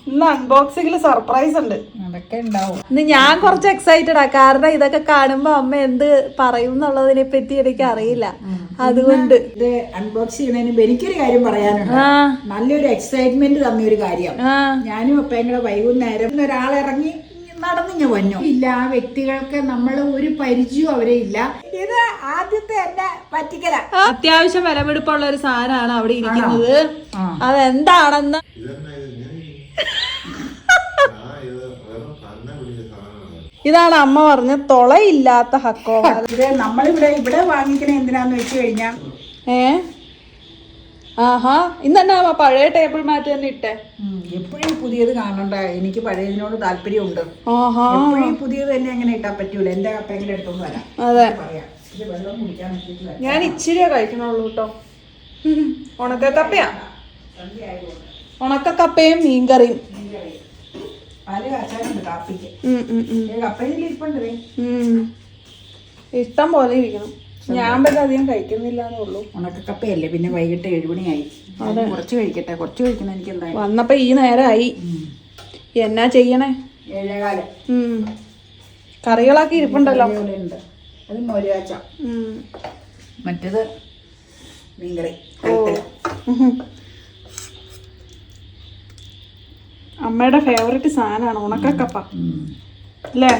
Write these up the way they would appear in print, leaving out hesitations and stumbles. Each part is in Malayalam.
ഇന്ന് അൺബോക്സിംഗിൽ സർപ്രൈസ് ഉണ്ട്. അതൊക്കെ ഉണ്ടാവും. ഇന്ന് ഞാൻ കുറച്ച് എക്സൈറ്റഡാ, കാരണം ഇതൊക്കെ കാണുമ്പോ അമ്മ എന്ത് പറയും എന്നുള്ളതിനെ പറ്റി എനിക്ക് അറിയില്ല. അതുകൊണ്ട് ഇത് അൺബോക്സ് ചെയ്യുന്നതിന് എനിക്കൊരു കാര്യം പറയാനുണ്ട്. നല്ലൊരു എക്സൈറ്റ്മെന്റ് തന്നൊരു കാര്യം. ഞാനും അപ്പയും കൂടെ വൈകുന്നേരം ഒരാളിറങ്ങി നടന്നിങ്ങ വന്നു. ഇല്ല, ആ വ്യക്തികൾക്ക് നമ്മൾ ഒരു പരിചയവും അവരെ ഇല്ല. ഇത് ആദ്യത്തെ എന്നെ പറ്റിക്കല. അത്യാവശ്യം വിലപിടിപ്പുള്ള ഒരു സാധനമാണ് അവിടെ ഇരിക്കുന്നത്. അതെന്താണെന്ന് ഇതാണ് അമ്മ പറഞ്ഞ തുളയില്ലാത്ത ഹക്കോ. ഇത് നമ്മളിവിടെ വാങ്ങിക്കണ എന്തിനാന്ന് വെച്ച് കഴിഞ്ഞാ ആഹാ ഇന്നെന്നാ പഴയ ടേബിൾ മാറ്റ് തന്നെ ഇട്ടേ. എപ്പോഴും പുതിയത് കാണണ്ട, എനിക്ക് പഴയതിനോട് താല്പര്യമുണ്ട്. എപ്പോഴും പുതിയത് തന്നെ അങ്ങനെ ഇട്ടാൻ പറ്റൂല. എന്റെ കപ്പെങ്കിലും എടുത്തോണ്ട് വരാം. അതെ, പറയാം. ഇത് വെള്ളം കുടിക്കാൻ പറ്റില്ല. ഞാൻ ഇച്ചിരിയേ കഴിക്കണുള്ളൂ കേട്ടോ. ഉണക്കക്കപ്പയാ, ഉണക്കക്കപ്പയും മീൻകറിയും. പാല് കാച്ചാനുണ്ട് കാപ്പിക്ക്. കപ്പയിൽ ഇരിപ്പുണ്ട്. ഇഷ്ടം പോലെ ഇരിക്കണം. ഞാൻ പിന്നെ അധികം കഴിക്കുന്നില്ലാന്നേ ഉള്ളൂ. ഉണക്കക്കപ്പയല്ലേ, പിന്നെ വൈകിട്ട് 7 മണിയായി. കുറച്ച് കഴിക്കട്ടെ, കുറച്ച് കഴിക്കണം. എനിക്ക് എന്താ വന്നപ്പോ ഈ നേരമായി. എന്നാ ചെയ്യണേ? 7:15. കറികളൊക്കെ ഇരിപ്പുണ്ടല്ലോ. ഉണ്ട്. അത് മോരുകാച്ച, മറ്റേത് മീൻകറി. അമ്മയുടെ ഫേവറേറ്റ് സാധനമാണ് ഉണക്കക്കപ്പ അല്ലേ?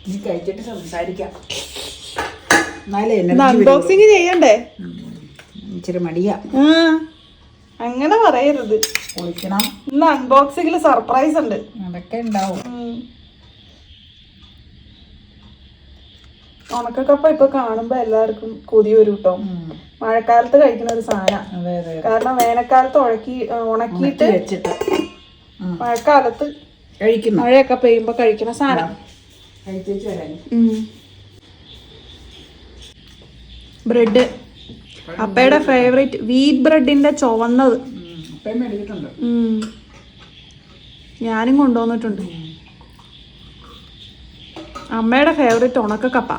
നീ കഴിച്ചിട്ട് സംസാരിക്കാം. അൺബോക്സിങ് ചെയ്യണ്ടേ? ഇച്ചിരി മടിയാ. അങ്ങനെ പറയരുത്. കുളിക്കണം. ഇന്ന് അൺബോക്സിംഗിൽ സർപ്രൈസ് ഉണ്ട്. അതൊക്കെ ഉണ്ടാവും. ഉണക്കക്കപ്പ ഇപ്പൊ കാണുമ്പോ എല്ലാവർക്കും കൊതി വരും കേട്ടോ. മഴക്കാലത്ത് കഴിക്കുന്ന ഒരു സാധനം. കാരണം വേനൽക്കാലത്ത് ഉണക്കിയിട്ട് വെച്ചിട്ട് മഴക്കാലത്ത് കഴിക്കും. മഴയൊക്കെ പെയ്യുമ്പോ കഴിക്കുന്ന സാധനം. ബ്രെഡ്, അപ്പയുടെ ഫേവറേറ്റ് വീറ്റ് ബ്രെഡിന്റെ ചുവന്നത്. ഞാനും കൊണ്ടുവന്നിട്ടുണ്ട്. അമ്മയുടെ ഫേവറേറ്റ് ഉണക്കക്കപ്പ.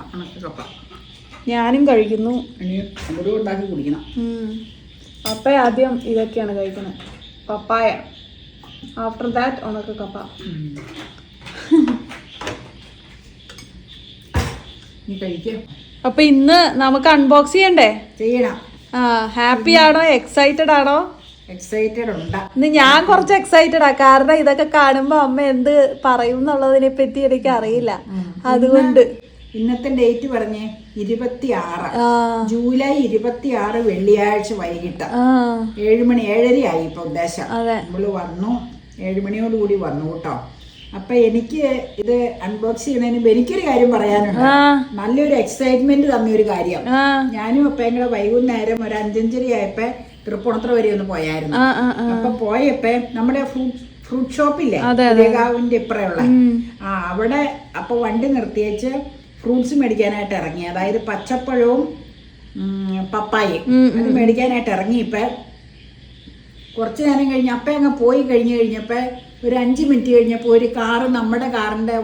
ഞാനും കഴിക്കുന്നു. അപ്പ ആദ്യം ഇതൊക്കെയാണ് കഴിക്കുന്നത്, പപ്പായ. After that ഉണക്കക്കപ്പ. അപ്പൊ ഇന്ന് നമുക്ക് അൺബോക്സ് ചെയ്യണ്ടേ? ചെയ്യണം. ഹാപ്പി ആണോ, എക്സൈറ്റഡ് ആണോ? എക്സൈറ്റഡ് ഉണ്ട്. ഇന്ന് ഞാൻ കുറച്ച് എക്സൈറ്റഡാ, കാരണം ഇതൊക്കെ കാണുമ്പോ അമ്മ എന്ത് പറയും എന്നുള്ളതിനെ പറ്റി എനിക്ക് അറിയില്ല. അതുകൊണ്ട് ഇന്നത്തെ ഡേറ്റ് പറഞ്ഞേ 26 ജൂലൈ 26 വെള്ളിയാഴ്ച വൈകിട്ട് 7 മണി 7:30 ആയി ഇപ്പൊ ഉദ്ദേശം. നമ്മള് വന്നു 7 മണിയോട് കൂടി വന്നു കേട്ടോ. അപ്പൊ എനിക്ക് ഇത് അൺബോക്സ് ചെയ്യണതിന് എനിക്കൊരു കാര്യം പറയാനുണ്ട്. നല്ലൊരു എക്സൈറ്റ്മെന്റ് തന്നൊരു കാര്യം. ഞാനും അപ്പയും കൂടെ വൈകുന്നേരം ഒരു 5:30 ആയപ്പോ തൃപ്പൂണിത്തുറ വരെ ഒന്ന് പോയായിരുന്നു. അപ്പൊ പോയപ്പോ നമ്മുടെ ഫ്രൂട്ട് ഷോപ്പില്ലേ, ദേഗാവിന്റെ ഇപ്പറയുള്ള അവിടെ അപ്പൊ വണ്ടി നിർത്തിയേച്ച് ഫ്രൂട്ട്സ് മേടിക്കാനായിട്ട് ഇറങ്ങി. അതായത് പച്ചപ്പഴവും പപ്പായയും അത് മേടിക്കാനായിട്ട് ഇറങ്ങി. ഇപ്പൊ കുറച്ചു നേരം കഴിഞ്ഞ് അപ്പ അങ്ങ് പോയി കഴിഞ്ഞപ്പോ ഒരു 5 മിനിറ്റ് കഴിഞ്ഞപ്പോ ഒരു കാറ് നമ്മുടെ കാറിന്റെ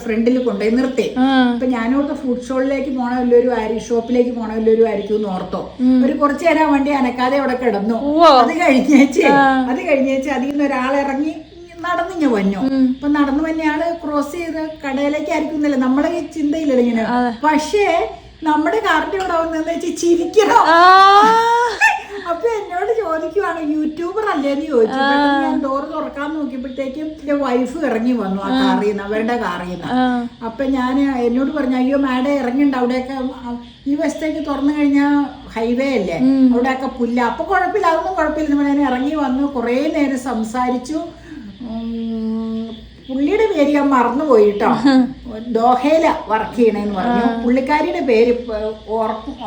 ഫ്രണ്ടിൽ കൊണ്ടുപോയി നിർത്തി. അപ്പൊ ഞാനോർത്ത് ഫുഡ് സ്റ്റോളിലേക്ക് പോണവല്ലൊരു ഷോപ്പിലേക്ക് പോണവല്ലൊരു ആയിരിക്കും എന്ന് ഓർത്തോ. ഒരു കുറച്ചു നേരം വണ്ടി അനക്കാതെ അവിടെ കിടന്നു. അത് കഴിഞ്ഞേച്ച് അതിൽ നിന്ന് ഒരാളിറങ്ങി നടന്നിങ്ങ വന്നു. അപ്പൊ നടന്നു വന്നയാള് ക്രോസ് ചെയ്ത് കടയിലേക്ക് ആയിരിക്കുന്നില്ല, നമ്മുടെ ചിന്തയില്ലല്ലോ ഇങ്ങനെ. പക്ഷേ നമ്മുടെ കാറിന്റെ ഇവിടെ വന്നെന്ന് വെച്ച് ചിരിക്കണം. അപ്പൊ എന്നോട് ചോദിക്കുവാണ്, യൂട്യൂബർ അല്ലേന്ന് ചോദിച്ചു. ഞാൻ ഡോറ് തുറക്കാൻ നോക്കിയപ്പോഴത്തേക്കും എന്റെ വൈഫ് ഇറങ്ങി വന്നു ആ കാറിന്ന്, അവരുടെ കാറിന്ന്. അപ്പൊ ഞാൻ എന്നോട് പറഞ്ഞു, അയ്യോ മാഡം ഇറങ്ങിണ്ട്, അവിടെയൊക്കെ ഈ വശത്തേക്ക് തുറന്നു കഴിഞ്ഞാൽ ഹൈവേ അല്ലേ, അവിടെയൊക്കെ പുല്ല. അപ്പൊ കുഴപ്പമില്ല, അതൊന്നും കുഴപ്പമില്ല. ഞാൻ ഇറങ്ങി വന്നു, കുറേ നേരം സംസാരിച്ചു. പുള്ളിയുടെ പേര് ഞാൻ മറന്നുപോയി കേട്ടോ. ദോഹയില വർക്ക് ചെയ്യണെന്ന് പറഞ്ഞു. പുള്ളിക്കാരിയുടെ പേര്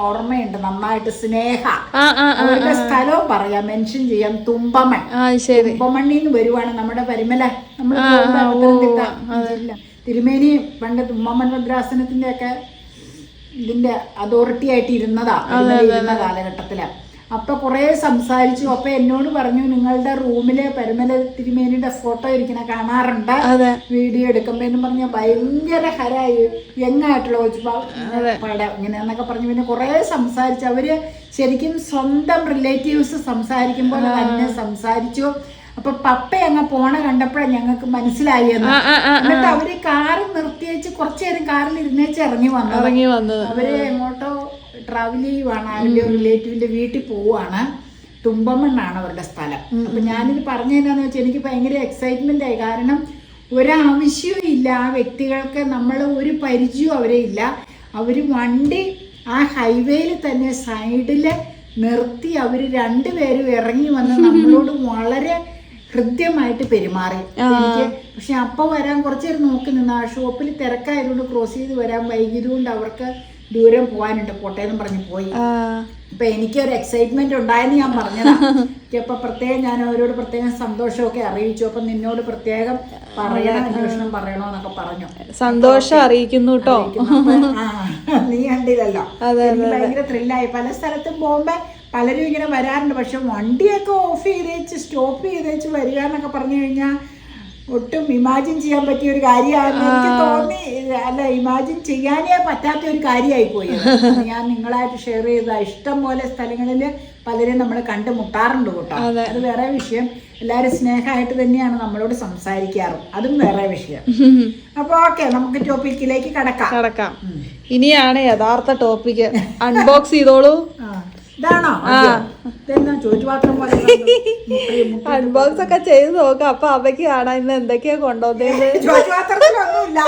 ഓർമ്മയുണ്ട് നന്നായിട്ട്, സ്നേഹ. അവരുടെ സ്ഥലവും പറയാം, മെൻഷൻ ചെയ്യാം, തുമ്പമൺ. തുമ്പമണ്ണിന്ന് വരുവാണ് നമ്മുടെ പരിമല. തിരുമേനി പണ്ട് തുമ്പമൺ ഭദ്രാസനത്തിന്റെ ഒക്കെ ഇതിന്റെ അതോറിറ്റി ആയിട്ട് ഇരുന്ന കാലഘട്ടത്തില്. അപ്പൊ കുറെ സംസാരിച്ചു. അപ്പൊ എന്നോട് പറഞ്ഞു നിങ്ങളുടെ റൂമില് പരമല തിരുമേനിയുടെ ഫോട്ടോ ഇരിക്കണ കാണാറുണ്ട് വീഡിയോ എടുക്കുമ്പോ എന്ന് പറഞ്ഞ ഭയങ്കര ഹരായി യങ്ങായിട്ടുള്ള പടം ഇങ്ങനെ എന്നൊക്കെ പറഞ്ഞു. പിന്നെ കുറെ സംസാരിച്ചു. അവര് ശരിക്കും സ്വന്തം റിലേറ്റീവ്സ് സംസാരിക്കുമ്പോൾ തന്നെ സംസാരിച്ചു. അപ്പൊ പപ്പ അങ്ങ് പോണ കണ്ടപ്പോഴാണ് ഞങ്ങൾക്ക് മനസ്സിലായി എന്ന്. എന്നിട്ട് അവര് കാറ് നിർത്തിയേച്ച് കുറച്ചു നേരം കാറിൽ ഇരുന്നേച്ച് ഇറങ്ങി വന്നത്. അവര് എങ്ങോട്ടോ ട്രാവൽ ചെയ്യുവാണ്, അവരുടെ റിലേറ്റീവിന്റെ വീട്ടിൽ പോവാണ്. തുമ്പമണ്ണാണ് അവരുടെ സ്ഥലം. അപ്പൊ ഞാനിത് പറഞ്ഞതെന്നാന്ന് വെച്ചാൽ എനിക്ക് ഭയങ്കര എക്സൈറ്റ്മെന്റ് ആയി. കാരണം ഒരാവശ്യവും ഇല്ല ആ വ്യക്തികൾക്ക്, നമ്മൾ ഒരു പരിചയവും അവരെ ഇല്ല. അവര് വണ്ടി ആ ഹൈവേയിൽ തന്നെ സൈഡില് നിർത്തി അവര് രണ്ടുപേരും ഇറങ്ങി വന്ന് നമ്മളോട് വളരെ ഹൃദ്യമായിട്ട് പെരുമാറി എനിക്ക്. പക്ഷെ അപ്പൊ വരാൻ കുറച്ചു നേരം നോക്കി നിന്ന്. ആ ഷോപ്പിൽ തിരക്കായതുകൊണ്ട് ക്രോസ് ചെയ്ത് വരാൻ വൈകിയതുകൊണ്ട് അവർക്ക് ദൂരം പോകാനുണ്ട്, പോട്ടേന്ന് പറഞ്ഞു പോയി. അപ്പൊ എനിക്കൊരു എക്സൈറ്റ്മെന്റ് ഉണ്ടായെന്ന് ഞാൻ പറഞ്ഞതാ. അപ്പൊ പ്രത്യേകം ഞാൻ അവരോട് പ്രത്യേകം സന്തോഷമൊക്കെ അറിയിച്ചു. അപ്പൊ നിന്നോട് പ്രത്യേകം പറയണം, അന്വേഷണം പറയണോന്നൊക്കെ പറഞ്ഞു. സന്തോഷം അറിയിക്കുന്നു കേട്ടോ. നീ കണ്ടില്ലല്ലോ. എനിക്ക് ഭയങ്കര ത്രില്ലായി. പല സ്ഥലത്തും പോകുമ്പോ പലരും ഇങ്ങനെ വരാറുണ്ട്. പക്ഷെ വണ്ടിയൊക്കെ ഓഫ് ചെയ്തേച്ച് സ്റ്റോപ്പ് ചെയ്തേച്ച് വരിക എന്നൊക്കെ പറഞ്ഞു കഴിഞ്ഞാൽ ഒട്ടും ഇമാജിൻ ചെയ്യാൻ പറ്റിയ ഒരു കാര്യമാണെന്ന് എനിക്ക് തോന്നി. അല്ല, ഇമാജിൻ ചെയ്യാനേ പറ്റാത്ത ഒരു കാര്യമായി പോയി. ഞാൻ നിങ്ങളായിട്ട് ഷെയർ ചെയ്ത ഇഷ്ടം പോലെ സ്ഥലങ്ങളിൽ പലരും നമ്മൾ കണ്ടുമുട്ടാറുണ്ട് കേട്ടോ. അത് വേറെ വിഷയം. എല്ലാവരും സ്നേഹമായിട്ട് തന്നെയാണ് നമ്മളോട് സംസാരിക്കാറും, അതും വേറെ വിഷയം. അപ്പൊ ഓക്കെ, നമുക്ക് ടോപ്പിക്കിലേക്ക് കടക്കാം. ഇനിയാണ് യഥാർത്ഥ ടോപ്പിക്. അൺബോക്സ് ചെയ്തോളൂ. ഇതാണോ ചോറ്റുപാത്രം പോലെ അൺബോക്സ് ഒക്കെ ചെയ്ത് നോക്കാം. അപ്പൊ അവയ്ക്ക് കാണാൻ ഇന്ന് എന്തൊക്കെയാ കൊണ്ടുവന്നത്. ചോറ്റുപാത്രത്തിലൊന്നുമില്ല.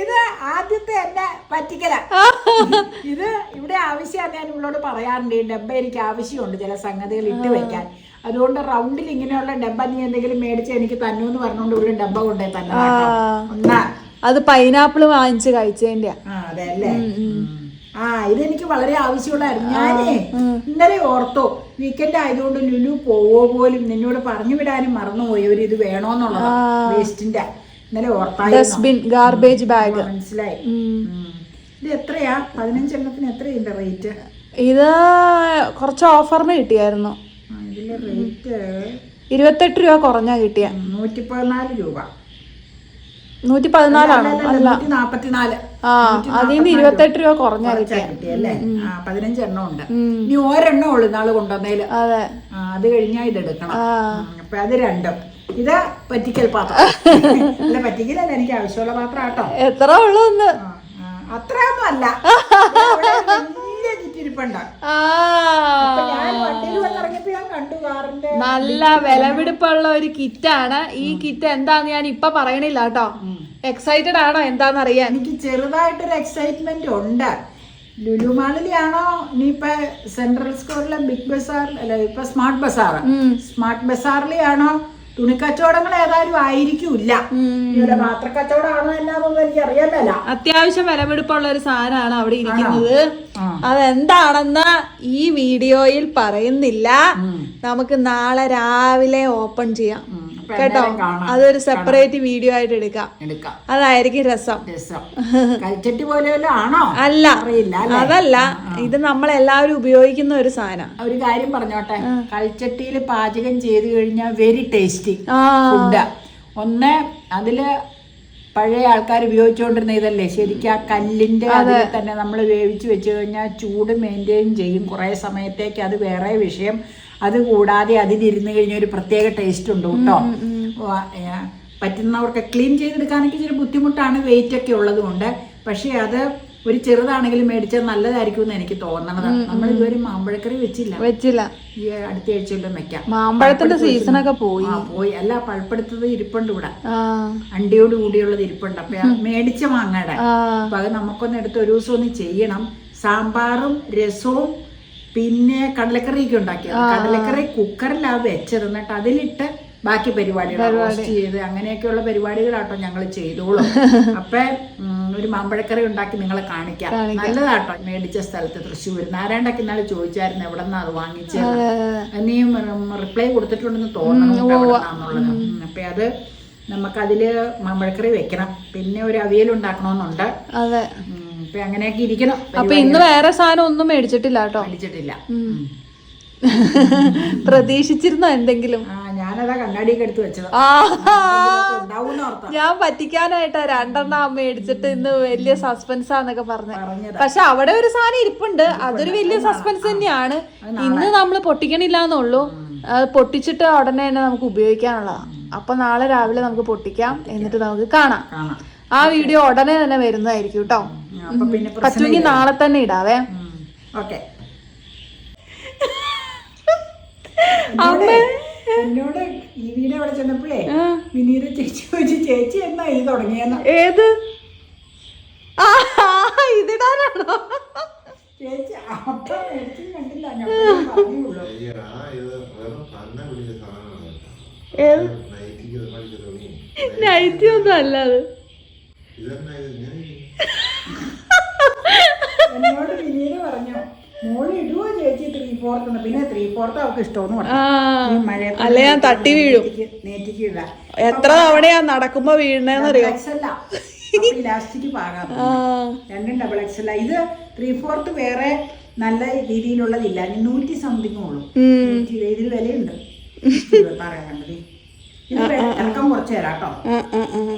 ഇത് ആദ്യത്തെ എന്നെ പറ്റിക്കല. ഇത് ഇവിടെ ആവശ്യമാണ്. ഞാൻ ഇവളോട് പറയാറുണ്ട്, ഈ ഡബ്ബ എനിക്ക് ആവശ്യമുണ്ട് ചില സംഗതികൾ ഇട്ട് വെക്കാൻ. അതുകൊണ്ട് റൗണ്ടിൽ ഇങ്ങനെയുള്ള ഡബ്ബ നീ എന്തെങ്കിലും മേടിച്ച് എനിക്ക് തന്നൂന്ന് പറഞ്ഞോണ്ട് ഇവിടെ ഡബ്ബ കൊണ്ടേ തന്നെ. ഒന്നാ അത് പൈനാപ്പിൾ വാങ്ങിച്ച് കഴിച്ചതിന്റെ. അതെ അല്ലേ. ഇതെനിക്ക് വളരെ ആവശ്യമുള്ളായിരുന്നു. ഞാനേ ഇന്നലെ ഓർത്തോ വീക്കെൻഡ് ആയതുകൊണ്ട് ലുലു പോവോ പോലും നിന്നോട് പറഞ്ഞു വിടാനും മറന്നുപോയി. ഒരു ഇത് വേണോന്നുള്ളത് വേസ്റ്റിന്റെ. ഇന്നലെ ഓർത്തായി ഗാർബേജ് ബാഗ്. മനസ്സിലായി. ഇത് എത്രയാ? 15 എണ്ണത്തിന് എത്രയുണ്ട് റേറ്റ്? ഇത് കുറച്ച് ഓഫറിന് കിട്ടിയായിരുന്നു. ഇതിന്റെ റേറ്റ് 28 രൂപ കുറഞ്ഞാ കിട്ടിയ. 114 രൂപ. 114 അല്ല, 144. അതിന് 28 രൂപ കുറഞ്ഞാ കിട്ടിയല്ലേ. 15 എണ്ണം ഉണ്ട്. ഇനി ഒരെണ്ണം ഉള്ളു നാള് കൊണ്ടുവന്നേല്. അതെ, അത് കഴിഞ്ഞാ ഇത് എടുക്കണം. അപ്പൊ അത് രണ്ടും. ഇത് പറ്റിക്കൽ പാത്രം. അല്ല, പറ്റിക്കലല്ല, എനിക്ക് ആവശ്യമുള്ള പാത്രം കേട്ടോ. എത്ര ഉള്ളു? അത്രയൊന്നും അല്ല. നല്ല വിലപിടിപ്പുള്ള ഒരു കിറ്റാണ് ഈ കിറ്റ്. എന്താന്ന് ഞാൻ ഇപ്പൊ പറയണില്ല കേട്ടോ. എക്സൈറ്റഡ് ആണോ എന്താന്ന് അറിയാൻ? എനിക്ക് ചെറുതായിട്ടൊരു എക്സൈറ്റ്മെന്റ് ഉണ്ട്. ലുലു മാളിലാണോ ഇനിയിപ്പോ സെൻട്രൽ സ്ക്വയറിലെ ബിഗ് ബസാർ അല്ല, ഇപ്പൊ സ്മാർട്ട് ബസാറിലാണോ? തുണിക്കച്ചവടങ്ങൾ ഏതായാലും ആയിരിക്കില്ല. പാത്രക്കച്ചവടമാണോ എന്നാന്നൊന്നും എനിക്ക് അറിയാമല്ല. അത്യാവശ്യം വിലപിടിപ്പുള്ള ഒരു സാധനമാണ് അവിടെ ഇരിക്കുന്നത്. അതെന്താണെന്ന് ഈ വീഡിയോയിൽ പറയുന്നില്ല. നമുക്ക് നാളെ രാവിലെ ഓപ്പൺ ചെയ്യാം കേട്ടോ. അതൊരു സെപ്പറേറ്റ് വീഡിയോ ആയിട്ട് എടുക്കാം. അതായിരിക്കും രസം. അല്ല, അതല്ല, ഇത് നമ്മളെല്ലാവരും ഉപയോഗിക്കുന്ന ഒരു സാധനം. ഒരു കാര്യം പറഞ്ഞോട്ടെ, കൽച്ചട്ടിയിൽ പാചകം ചെയ്ത് കഴിഞ്ഞാൽ വെരി ടേസ്റ്റി ഫുഡ്. ഒന്ന്, അതില് പഴയ ആൾക്കാർ ഉപയോഗിച്ചുകൊണ്ടിരുന്ന ഇതല്ലേ ശരിക്കും. ആ കല്ലിന്റെ അതിൽ തന്നെ നമ്മൾ വേവിച്ച് വെച്ച് കഴിഞ്ഞാൽ ചൂട് മെയിൻറ്റെയിൻ ചെയ്യും കുറേ സമയത്തേക്ക്. അത് വേറെ വിഷയം. അതുകൂടാതെ അതിലിരുന്ന് കഴിഞ്ഞാൽ ഒരു പ്രത്യേക ടേസ്റ്റ് ഉണ്ട് കേട്ടോ. പറ്റുന്നവർക്ക് ക്ലീൻ ചെയ്തെടുക്കാനൊക്കെ ഇച്ചിരി ബുദ്ധിമുട്ടാണ്, വെയിറ്റ് ഒക്കെ ഉള്ളത് കൊണ്ട്. പക്ഷേ അത് ഒരു ചെറുതാണെങ്കിലും മേടിച്ചത് നല്ലതായിരിക്കും എന്ന് എനിക്ക് തോന്നണത്. നമ്മൾ ഇതുവരെ മാമ്പഴക്കറി വെച്ചില്ല. ഈ അടുത്ത ആഴ്ചയിലും വെക്കാം. മാമ്പഴത്തിന്റെ സീസണൊക്കെ പോയി. അല്ല, പഴുപ്പെടുത്തത് ഇരിപ്പുണ്ട് ഇവിടെ, അണ്ടിയോട് കൂടിയുള്ളത് ഇരിപ്പുണ്ട്. അപ്പൊ മേടിച്ച മാങ്ങയുടെ. അപ്പൊ അത് നമുക്കൊന്ന് എടുത്ത് ഒരു ദിവസം ഒന്ന് ചെയ്യണം. സാമ്പാറും രസവും പിന്നെ കടലക്കറിയൊക്കെ ഉണ്ടാക്കിയത്. കടലക്കറി കുക്കറിലാണ് വെച്ചത്. എന്നിട്ട് അതിലിട്ട് ബാക്കി പരിപാടികൾ റോസ്റ്റ് ചെയ്ത് അങ്ങനെയൊക്കെയുള്ള പരിപാടികളാട്ടോ ഞങ്ങൾ ചെയ്തോളും. അപ്പൊ ഒരു മാമ്പഴക്കറി ഉണ്ടാക്കി നിങ്ങളെ കാണിക്കാം. നല്ലതാട്ടോ. മേടിച്ച സ്ഥലത്ത് തൃശ്ശൂർ നാരായണ്ടൊക്കെ ഇന്നാളെ ചോദിച്ചായിരുന്നു എവിടെന്നാ അത് വാങ്ങിച്ചത്. നീയും റിപ്ലൈ കൊടുത്തിട്ടുണ്ടെന്ന് തോന്നണം എന്നുള്ളത്. അപ്പൊ അത് നമുക്കതില് മാമ്പഴക്കറി വെക്കണം. പിന്നെ ഒരു അവിയൽ ഉണ്ടാക്കണമെന്നുണ്ട്. ഇപ്പൊ അങ്ങനെയൊക്കെ ഇരിക്കണം. അപ്പൊ ഇന്ന് വേറെ സാധനം ഒന്നും മേടിച്ചിട്ടില്ല കേട്ടോ. മേടിച്ചിട്ടില്ല. പ്രതീക്ഷിച്ചിരുന്നോ എന്തെങ്കിലും? ഞാനതാ കണ്ണാടിയൊക്കെ എടുത്ത് വെച്ചത്. ഞാൻ പറ്റിക്കാനായിട്ടാ 2 മേടിച്ചിട്ട് ഇന്ന് വലിയ സസ്പെൻസാന്നൊക്കെ പറഞ്ഞത്. പക്ഷെ അവിടെ ഒരു സാധനം ഇരിപ്പുണ്ട്, അതൊരു വലിയ സസ്പെൻസ് തന്നെയാണ്. ഇന്ന് നമ്മള് പൊട്ടിക്കണില്ലാന്നുള്ളൂ. അത് പൊട്ടിച്ചിട്ട് ഉടനെ തന്നെ നമുക്ക് ഉപയോഗിക്കാനുള്ളതാണ്. അപ്പൊ നാളെ രാവിലെ നമുക്ക് പൊട്ടിക്കാം, എന്നിട്ട് നമുക്ക് കാണാം. ആ വീഡിയോ ഉടനെ തന്നെ വരുന്നതായിരിക്കും കേട്ടോ. പറ്റുമെങ്കിൽ നാളെ തന്നെ ഇടാവേ. എന്നോട് ഈ വീട് അവിടെ ചെന്നപ്പോഴേ വിനീത ചേച്ചി ചോദിച്ചു, ചേച്ചി എന്നാ ഇത് തുടങ്ങിയെന്ന്. ഏത് ഇതിടാനാണോ? ചേച്ചി അപ്പൊ മേടിച്ചും കണ്ടില്ല. നൈറ്റി ഒന്നും അല്ല അത്. എന്നോട് വിനീത പറഞ്ഞു, മോള് ഇടുവോ ചേച്ചി 3/4? പിന്നെ 3/4 അവർക്ക് ഇഷ്ടമെന്ന് പറഞ്ഞു. അല്ല ഞാൻ തട്ടി വീഴും. നേറ്റിക്ക് ഇടാം. എത്ര തവണയാ നടക്കുമ്പോ വീഴണേന്നറിയോ? ഇലാസ്റ്റിക് പാകാം. 2 ഡബിൾ എക്സ് അല്ല. ഇത് 3/4 വേറെ നല്ല രീതിയിലുള്ളതില്ല. 100 സംതിങ് ഉള്ളൂ. ഇതിൽ വിലയുണ്ട്. പറയാനുള്ളത് ഇറക്കം കുറച്ച് തരാം കേട്ടോ.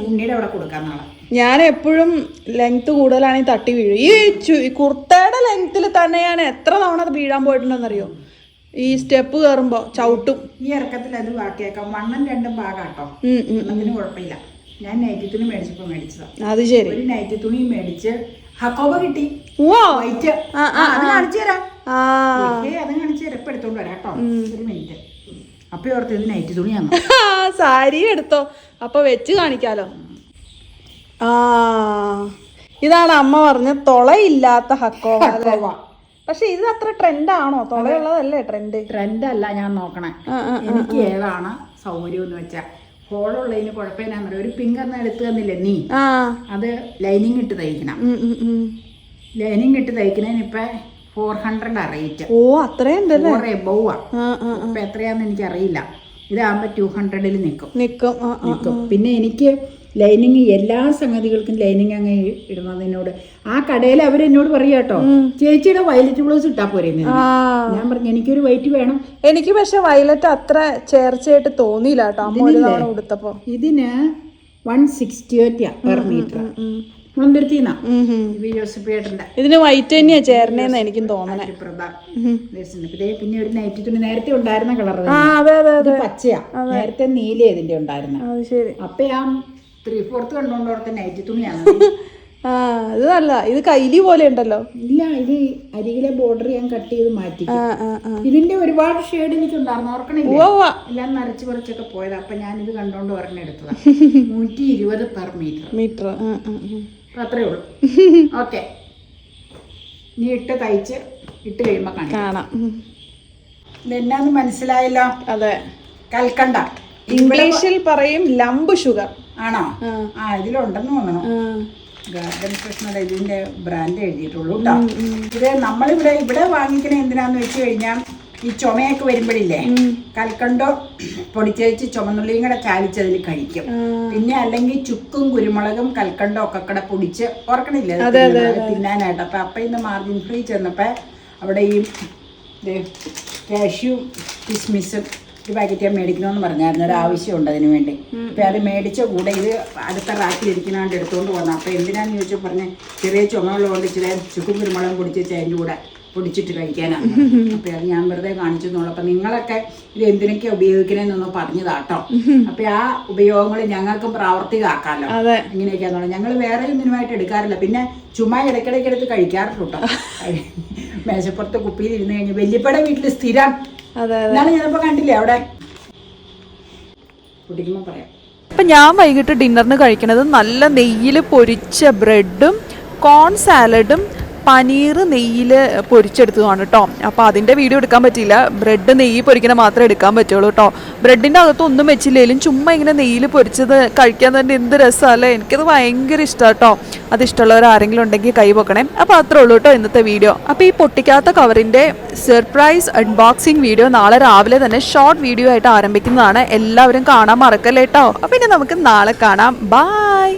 ഉണ്ണിയുടെ അവിടെ കൊടുക്കാം നാളെ. ഞാൻ എപ്പോഴും ലെങ്ത് കൂടുതലാണെങ്കിൽ തട്ടി വീഴും. ഈ കുർത്തയുടെ ലെങ്ത്തിൽ തന്നെ ഞാൻ എത്ര തവണ അത് വീഴാൻ പോയിട്ടുണ്ടെന്നറിയോ? ഈ സ്റ്റെപ്പ് കയറുമ്പോ ചവിട്ടും. ഈ ഇറക്കത്തിൽ അത് ബാക്കിയേക്കാം. 1 2 ഭാഗാട്ടോ. അതിന് കുഴപ്പമില്ല. ഞാൻ നൈറ്റി തുണി മേടിച്ചതാ. അത് ശരി. ഒരു നൈറ്റി തുണി മേടിച്ച് ഹക്കോബ കിട്ടി. വൈറ്റ്. അത് കാണിച്ചു തരാം. അത് കാണിച്ചു തരാം. ഇപ്പൊ എടുത്തോണ്ട് വരാം കേട്ടോ. ഒരു മിനിറ്റ്. അപ്പൊ ഓർത്ത് ഇത് നൈറ്റി തുണിയാണ്. സാരി എടുത്തോ, അപ്പൊ വെച്ച് കാണിക്കാലോ. ഇതാണ് അമ്മ പറഞ്ഞ തുളയില്ലാത്ത ഹക്കോവ. പക്ഷെ ഇത് അത്ര ട്രെൻഡാണോ? തുളയുള്ളതല്ലേ ട്രെൻഡ്? ട്രെൻഡല്ല ഞാൻ നോക്കണേ. എനിക്ക് ഏതാണ് സൗകര്യം എന്ന് വെച്ചാ ഹോളുള്ളതിന് കുഴപ്പമില്ലാന്നറിയാം. ഒരു പിങ്ക് എന്ന എടുത്ത് തന്നില്ലേ നീ, അത് ലൈനിങ് ഇട്ട് തയ്ക്കണം. ലൈനിങ് ഇട്ട് തയ്ക്കുന്നതിന് ഇപ്പൊ 400 റേറ്റ്. ഓ അത്രയും ഇപ്പൊ എത്രയാന്ന് എനിക്കറിയില്ല. ഇതാകുമ്പോ 200 നിൽക്കും. പിന്നെ എനിക്ക് ലൈനിങ് എല്ലാ സംഗതികൾക്കും ലൈനിങ് അങ്ങ് ഇടുന്നതിനോട് ആ കടയിൽ അവരെന്നോട് പറയാ കേട്ടോ, ചേച്ചിയുടെ വയലറ്റ് ബ്ലൗസ് ഇട്ടാ പോരെ. ഞാൻ പറഞ്ഞു എനിക്കൊരു വൈറ്റ് വേണം. എനിക്ക് പക്ഷെ വയലറ്റ് അത്ര ചേർച്ചയായിട്ട് തോന്നിയില്ല കേട്ടോ അമ്മ ഒരു തവണ കൊടുത്തപ്പോ. ഇതിന് 168 പെർ മീറ്റർ. ഇതിന് വൈറ്റ് തന്നെയാ ചേർന്നേന്ന് എനിക്കും തോന്നണേ. പിന്നെ ഒരു നൈറ്റി തുണി നേരത്തെ ഉണ്ടായിരുന്ന കളർ പച്ചയാ, നേരത്തെ നീല ഇതിന്റെ ഉണ്ടായിരുന്ന. അപ്പൊ ആ 3/4 കണ്ടോണ്ടോടത്തെ നൈറ്റി തുണിയാണ്. ഇത് നല്ല, ഇത് കൈലി പോലെ ഉണ്ടല്ലോ. ഇല്ല, ഇത് അരികിലെ ബോർഡർ ഞാൻ കട്ട് ചെയ്ത് മാറ്റി. ഇതിന്റെ ഒരുപാട് ഷെയ്ഡ് എനിക്ക് ഉണ്ടായിരുന്നു, ഓർക്കണില്ല. എല്ലാം നരച്ചു പറിച്ചൊക്കെ പോയത്. അപ്പൊ ഞാൻ ഇത് കണ്ടോണ്ട് ഒരെണ്ണം എടുത്തതാ. 120 പെർ മീറ്റർ. അത്രേ ഉള്ളൂ. ഓക്കെ, നീ തയ്ച്ച് ഇട്ട് കഴിയുമ്പോ കാണാം. ഇതെന്നാന്ന് മനസ്സിലായല്ലോ? അതെ, കൽക്കണ്ട. ഇംഗ്ലീഷിൽ പറയും ലംബ് ഷുഗർ ആണോ? ഇതിലുണ്ടെന്ന് തോന്നണം. ഗാർഡൻ ഫ്രഷ് ഇതിന്റെ ബ്രാൻഡ് എഴുതിയിട്ടുള്ളൂ കേട്ടോ. ഇത് നമ്മളിവിടെ വാങ്ങിക്കണ എന്തിനാന്ന് വെച്ച് കഴിഞ്ഞാൽ ഈ ചുമയൊക്കെ വരുമ്പോഴില്ലേ, കൽക്കണ്ടോ പൊടിച്ചേച്ച് ചുമന്നുള്ളിയും കൂടെ ചാലിച്ചതിൽ കഴിക്കും. പിന്നെ അല്ലെങ്കിൽ ചുക്കും കുരുമുളകും കൽക്കണ്ടോ ഒക്കെ കൂടെ പൊടിച്ച് ഓർക്കണില്ലേ തിന്നാനായിട്ട്. അപ്പൊ ഇന്ന് മാർജിൻ ഫ്രീ ചെന്നപ്പോ അവിടെ ഈ കാഷ്യൂ കിസ്മിസും ഒരു പാക്കറ്റ് ഞാൻ മേടിക്കണമെന്ന് പറഞ്ഞായിരുന്നു. ഒരു ആവശ്യമുണ്ട് അതിന് വേണ്ടി. അപ്പം അത് മേടിച്ച കൂടെ ഇത് അടുത്ത റാക്കിലിരിക്കുന്നതുകൊണ്ട് എടുത്തുകൊണ്ട് വന്നു. അപ്പോൾ എന്തിനാന്ന് ചോദിച്ചാൽ പറഞ്ഞ് ചെറിയ ചുമകളുകൊണ്ട് ഇച്ചിരി ചുക്കും കുരുമുളകും പൊടിച്ച് അതിൻ്റെ കൂടെ പൊടിച്ചിട്ട് കഴിക്കാനാണ്. അപ്പം അത് ഞാൻ വെറുതെ കാണിച്ചു എന്നുള്ളൂ. അപ്പം നിങ്ങളൊക്കെ ഇത് എന്തിനൊക്കെ ഉപയോഗിക്കണമെന്നൊന്ന് പറഞ്ഞതാട്ടോ. അപ്പം ആ ഉപയോഗങ്ങൾ ഞങ്ങൾക്കും പ്രാവർത്തികമാക്കാമല്ലോ. ഇങ്ങനെയൊക്കെയാണെന്നുള്ളത്. ഞങ്ങൾ വേറെ ഒന്നിനുമായിട്ട് എടുക്കാറില്ല. പിന്നെ ചുമ്മാ ഇടയ്ക്കിടയ്ക്ക് എടുത്ത് കഴിക്കാറുണ്ട് കേട്ടോ. മേശപ്പുറത്ത് കുപ്പിയിൽ ഇരുന്ന് കഴിഞ്ഞ് വല്യപ്പയുടെ വീട്ടിൽ സ്ഥിരം ഞാനിപ്പോ കണ്ടില്ലേ അവിടെ കുടിക്കുമ്പോ പറയാം. അപ്പം ഞാൻ വൈകിട്ട് ഡിന്നറിന് കഴിക്കണത് നല്ല നെയ്യിൽ പൊരിച്ച ബ്രെഡും കോൺ സാലഡും പനീർ നെയ്യിൽ പൊരിച്ചെടുത്തതാണ് കേട്ടോ. അപ്പോൾ അതിൻ്റെ വീഡിയോ എടുക്കാൻ പറ്റിയില്ല. ബ്രെഡ് നെയ്യ് പൊരിക്കണ മാത്രമേ എടുക്കാൻ പറ്റുള്ളൂ കേട്ടോ. ബ്രെഡിൻ്റെ അകത്ത് ഒന്നും വെച്ചില്ലെങ്കിലും ചുമ്മാ ഇങ്ങനെ നെയ്യിൽ പൊരിച്ചത് കഴിക്കാൻ തന്നെ എന്ത് രസമല്ലേ. എനിക്കത് ഭയങ്കര ഇഷ്ടമാണ് കേട്ടോ. അത് ഇഷ്ടമുള്ളവർ ആരെങ്കിലും ഉണ്ടെങ്കിൽ കൈ വെക്കണേ. അപ്പോൾ അത്രേ ഉള്ളൂ കേട്ടോ ഇന്നത്തെ വീഡിയോ. അപ്പോൾ ഈ പൊട്ടിക്കാത്ത കവറിൻ്റെ സർപ്രൈസ് അൺബോക്സിങ് വീഡിയോ നാളെ രാവിലെ തന്നെ ഷോർട്ട് വീഡിയോ ആയിട്ട് ആരംഭിക്കുന്നതാണ്. എല്ലാവരും കാണാൻ മറക്കല്ലേ കേട്ടോ. അപ്പോൾ ഇനി നമുക്ക് നാളെ കാണാം. ബൈ.